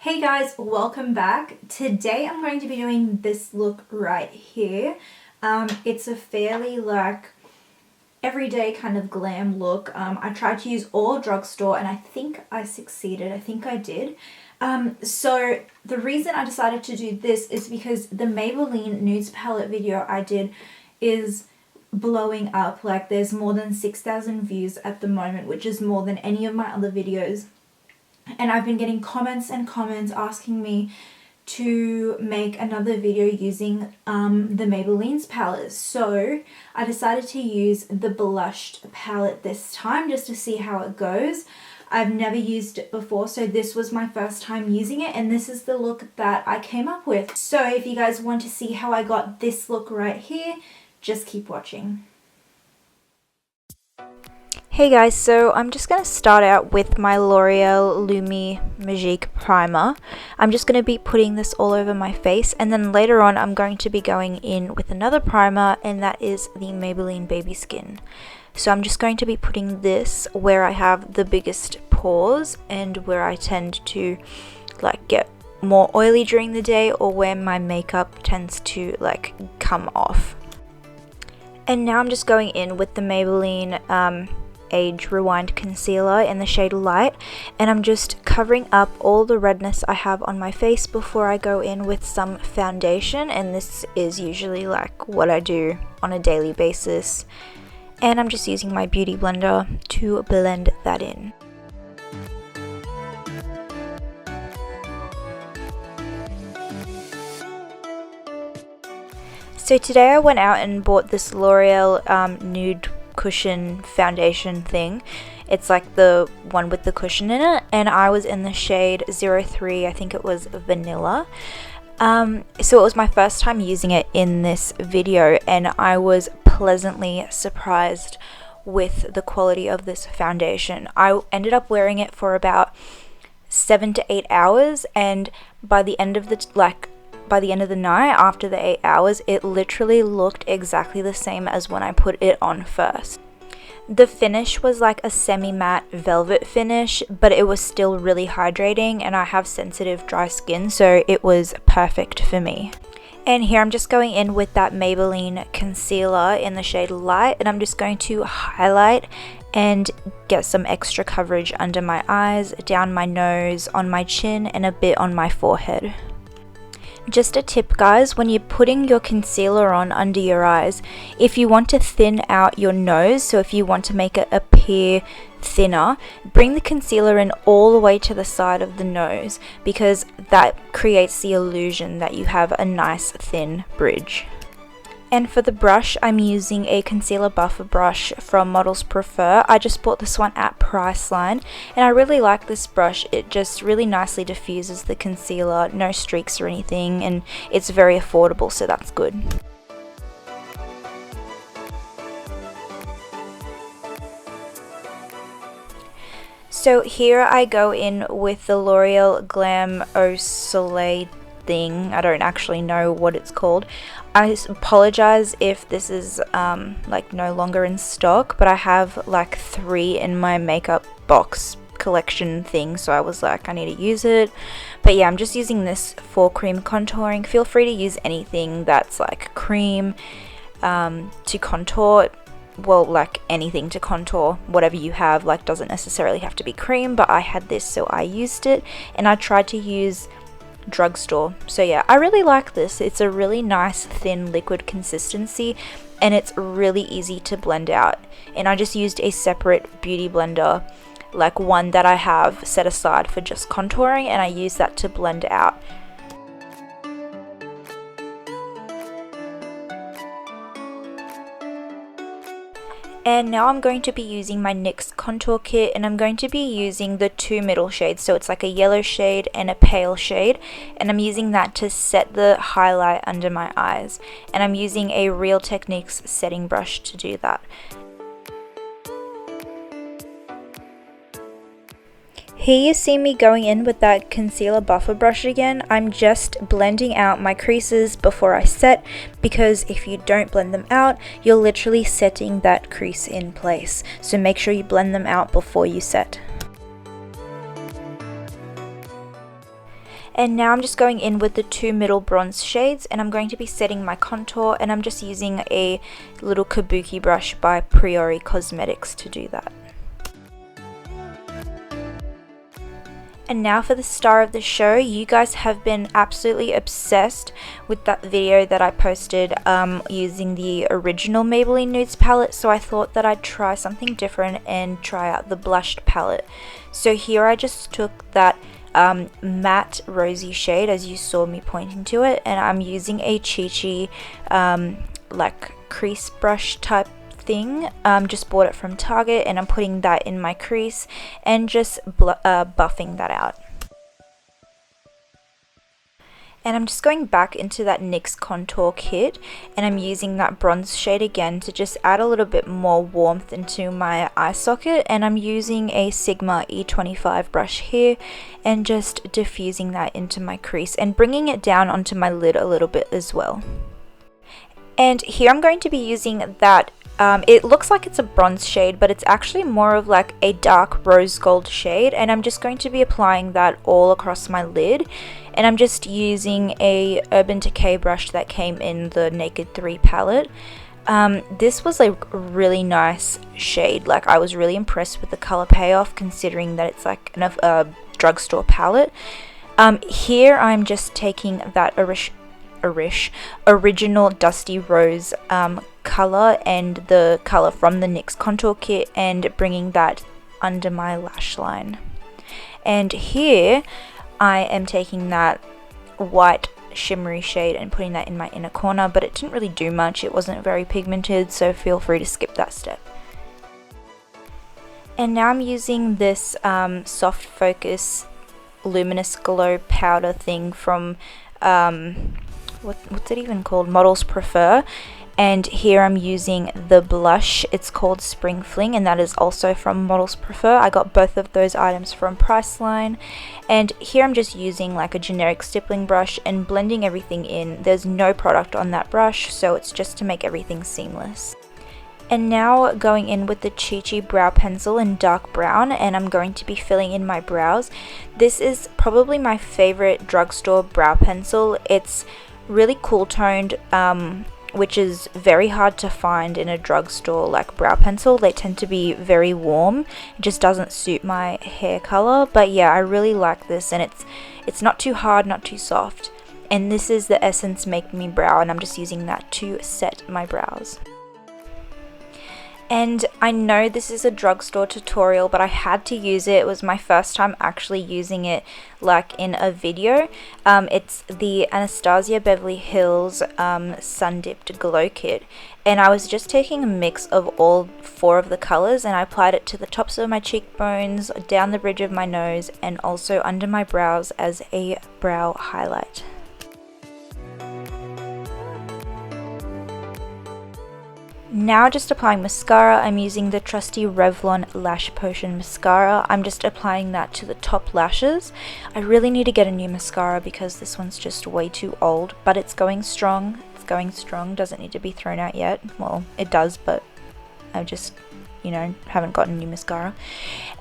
Hey guys, welcome back. Today I'm going to be doing this look right here. It's a fairly everyday kind of glam look. I tried to use all drugstore and I think I succeeded. I think I did. So the reason I decided to do this is because the Maybelline Nudes palette video I did is blowing up. Like, there's more than 6,000 views at the moment, which is more than any of my other videos. And I've been getting comments and comments asking me to make another video using the Maybelline's palette. So I decided to use the blushed palette this time just to see how it goes. I've never used it before, so this was my first time using it, and this is the look that I came up with. So if you guys want to see how I got this look right here, just keep watching. Hey guys, so I'm just going to start out with my L'Oreal Lumi Magique primer. I'm just going to be putting this all over my face, and then later on I'm going to be going in with another primer, and that is the Maybelline Baby Skin. So I'm just going to be putting this where I have the biggest pores and where I tend to get more oily during the day, or where my makeup tends to come off. And now I'm just going in with the Maybelline Age Rewind Concealer in the shade Light, and I'm just covering up all the redness I have on my face before I go in with some foundation, and this is usually what I do on a daily basis, and I'm just using my beauty blender to blend that in. So today I went out and bought this L'Oreal Nude Cushion foundation thing. It's like the one with the cushion in it, and I was in the shade 03, I think it was Vanilla. So it was my first time using it in this video, and I was pleasantly surprised with the quality of this foundation. I ended up wearing it for about 7 to 8 hours, and by the end of the night, after the 8 hours, it literally looked exactly the same as when I put it on first. The finish was like a semi-matte velvet finish, but it was still really hydrating, and I have sensitive dry skin, so it was perfect for me. And here I'm just going in with that Maybelline concealer in the shade Light, and I'm just going to highlight and get some extra coverage under my eyes, down my nose, on my chin, and a bit on my forehead. Just a tip guys, when you're putting your concealer on under your eyes, if you want to thin out your nose, so if you want to make it appear thinner, bring the concealer in all the way to the side of the nose, because that creates the illusion that you have a nice thin bridge. And for the brush, I'm using a concealer buffer brush from Models Prefer. I just bought this one at Priceline, and I really like this brush. It just really nicely diffuses the concealer, no streaks or anything, and it's very affordable, so that's good. So here I go in with the L'Oreal Glam Soleil thing. I don't actually know what it's called. I apologize if this is no longer in stock, but I have 3 in my makeup box collection thing, so I was like, I need to use it. But yeah, I'm just using this for cream contouring. Feel free to use anything that's cream to contour. Well, anything to contour, whatever you have, doesn't necessarily have to be cream, but I had this, so I used it, and I tried to use drugstore. So yeah, I really like this. It's a really nice thin liquid consistency, and it's really easy to blend out. And I just used a separate beauty blender, one that I have set aside for just contouring, and I use that to blend out. And now I'm going to be using my NYX contour kit, and I'm going to be using the 2 middle shades, so it's a yellow shade and a pale shade, and I'm using that to set the highlight under my eyes, and I'm using a Real Techniques setting brush to do that. Here you see me going in with that concealer buffer brush again. I'm just blending out my creases before I set, because if you don't blend them out, you're literally setting that crease in place. So make sure you blend them out before you set. And now I'm just going in with the two middle bronze shades, and I'm going to be setting my contour, and I'm just using a little kabuki brush by Pore Cosmetics to do that. And now for the star of the show. You guys have been absolutely obsessed with that video that I posted using the original Maybelline Nudes palette, so I thought that I'd try something different and try out the blushed palette. So here I just took that matte rosy shade, as you saw me pointing to it, and I'm using a Chi like crease brush type thing. Just bought it from Target, and I'm putting that in my crease and just buffing that out. And I'm just going back into that NYX contour kit, and I'm using that bronze shade again to just add a little bit more warmth into my eye socket, and I'm using a Sigma E25 brush here and just diffusing that into my crease and bringing it down onto my lid a little bit as well. And here I'm going to be using that it looks like it's a bronze shade, but it's actually more of like a dark rose gold shade, and I'm just going to be applying that all across my lid. And I'm just using a Urban Decay brush that came in the Naked 3 palette. This was a really nice shade. Like, I was really impressed with the color payoff, considering that it's like a drugstore palette. Here I'm just taking that original Dusty Rose color and the color from the NYX contour kit and bringing that under my lash line. And here I am taking that white shimmery shade and putting that in my inner corner, but it didn't really do much. It wasn't very pigmented, so feel free to skip that step. And now I'm using this soft focus luminous glow powder thing from what's it even called? Models Prefer. And here I'm using the blush. It's called Spring Fling, and that is also from Models Prefer. I got both of those items from Priceline. And here I'm just using like a generic stippling brush and blending everything in. There's no product on that brush, so it's just to make everything seamless. And now going in with the Chi brow pencil in dark brown, and I'm going to be filling in my brows. This is probably my favorite drugstore brow pencil. It's really cool toned, which is very hard to find in a drugstore like brow pencil. They tend to be very warm. It just doesn't suit my hair color, but yeah, I really like this, and it's not too hard, not too soft. And this is the Essence Make Me Brow, and I'm just using that to set my brows. And I know this is a drugstore tutorial, but I had to use it. It was my first time actually using it like in a video. It's the Anastasia Beverly Hills Sun Dipped Glow Kit. And I was just taking a mix of all 4 of the colors, and I applied it to the tops of my cheekbones, down the bridge of my nose, and also under my brows as a brow highlight. Now just applying mascara. I'm using the trusty Revlon Lash Potion mascara. I'm just applying that to the top lashes. I really need to get a new mascara because this one's just way too old, but it's going strong. It's going strong, doesn't need to be thrown out yet. Well, it does, but I just, haven't gotten a new mascara.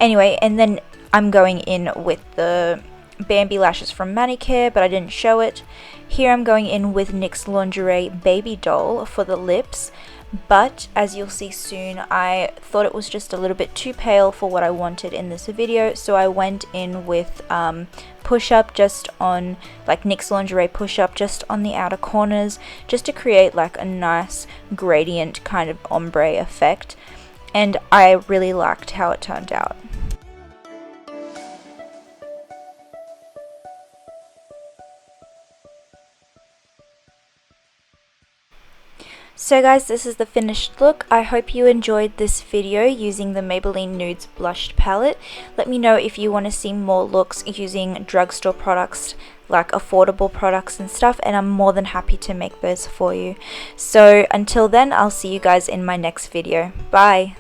Anyway, and then I'm going in with the Bambi lashes from Manicare, but I didn't show it. Here I'm going in with NYX Lingerie Baby Doll for the lips. But as you'll see soon, I thought it was just a little bit too pale for what I wanted in this video, so I went in with push up just on, like NYX Lingerie push up just on the outer corners, just to create like a nice gradient kind of ombre effect, and I really liked how it turned out. So guys, this is the finished look. I hope you enjoyed this video using the Maybelline Nudes Blushed Palette. Let me know if you want to see more looks using drugstore products, like affordable products and stuff, and I'm more than happy to make those for you. So until then, I'll see you guys in my next video. Bye!